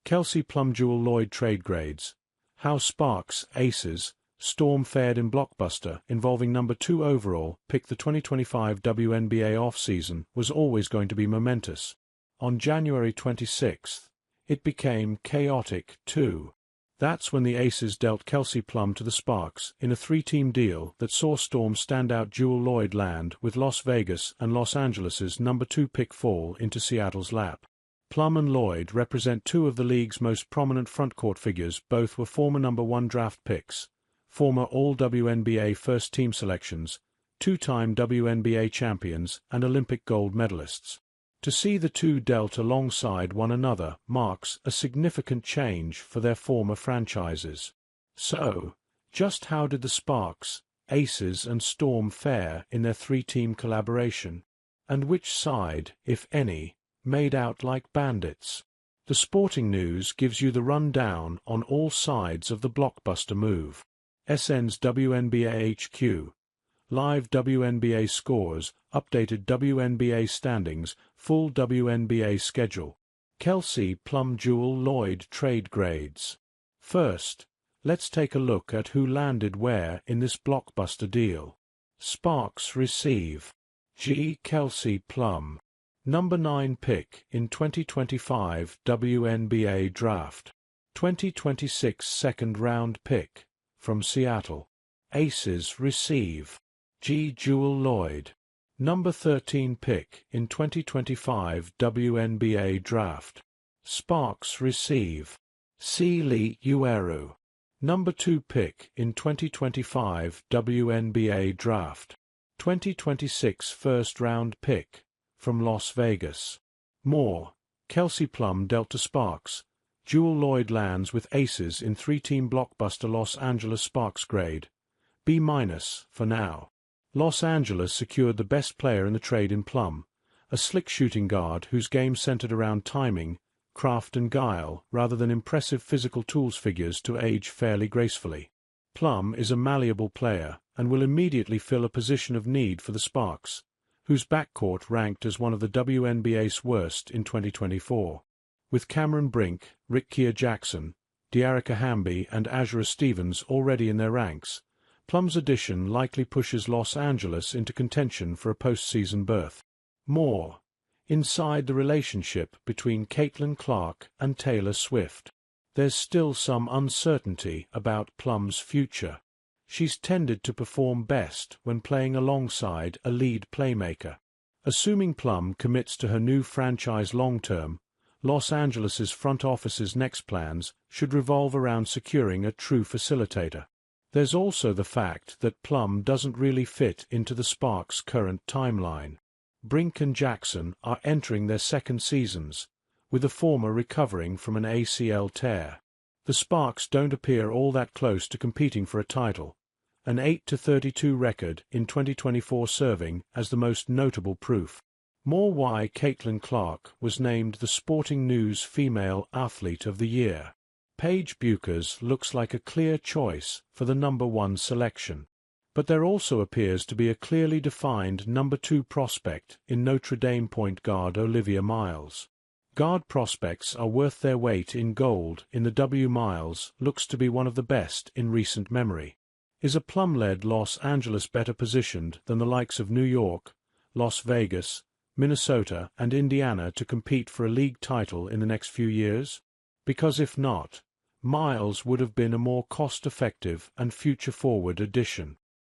Kelsey Plum-Jewell Loyd trade grades. How Sparks, Aces, Storm fared in Blockbuster involving number 2 overall pick. The 2025 WNBA offseason was always going to be momentous. On January 26, it became chaotic too. That's when the Aces dealt Kelsey Plum to the Sparks in a 3-team deal that saw Storm standout Jewell Loyd land with Las Vegas and Los Angeles's number 2 pick fall into Seattle's lap. Plum and Loyd represent two of the league's most prominent frontcourt figures. Both were former number 1 draft picks, former All-WNBA first-team selections, 2-time WNBA champions, and Olympic gold medalists. To see the two dealt alongside one another marks a significant change for their former franchises. So, just how did the Sparks, Aces, and Storm fare in their 3-team collaboration? And which side, if any, made out like bandits? The Sporting News gives you the rundown on all sides of the blockbuster move. SN's WNBA HQ. Live WNBA scores, updated WNBA standings, full WNBA schedule. Kelsey Plum-Jewell Loyd trade grades. First, let's take a look at who landed where in this blockbuster deal. Sparks receive G. Kelsey Plum, number 9 pick in 2025 WNBA draft. 2026 second-round pick from Seattle. Aces receive G. Jewell Loyd, number 13 pick in 2025 WNBA draft. Sparks receive C. Lee Ueru, number 2 pick in 2025 WNBA draft. 2026 first-round pick from Las Vegas. More. Kelsey Plum dealt to Sparks. Jewell Loyd lands with Aces in 3-team blockbuster. Los Angeles Sparks grade B- for now. Los Angeles secured the best player in the trade in Plum, a slick shooting guard whose game centered around timing, craft and guile rather than impressive physical tools. Figures to age fairly gracefully. Plum is a malleable player and will immediately fill a position of need for the Sparks, whose backcourt ranked as one of the WNBA's worst in 2024. With Cameron Brink, Rickea Jackson, Dearica Hamby and Azura Stevens already in their ranks, Plum's addition likely pushes Los Angeles into contention for a postseason berth. More. Inside the relationship between Caitlin Clark and Taylor Swift. There's still some uncertainty about Plum's future. She's tended to perform best when playing alongside a lead playmaker. Assuming Plum commits to her new franchise long-term, Los Angeles's front office's next plans should revolve around securing a true facilitator. There's also the fact that Plum doesn't really fit into the Sparks' current timeline. Brink and Jackson are entering their second seasons, with the former recovering from an ACL tear. The Sparks don't appear all that close to competing for a title, an 8-32 record in 2024 serving as the most notable proof. More why Caitlin Clark was named the Sporting News Female Athlete of the Year. Paige Buchers looks like a clear choice for the number 1 selection. But there also appears to be a clearly defined number 2 prospect in Notre Dame point guard Olivia Miles. Guard prospects are worth their weight in gold in the W. Miles looks to be one of the best in recent memory. Is a Plum-led Los Angeles better positioned than the likes of New York, Las Vegas, Minnesota and Indiana to compete for a league title in the next few years? Because if not, Miles would have been a more cost-effective and future-forward addition.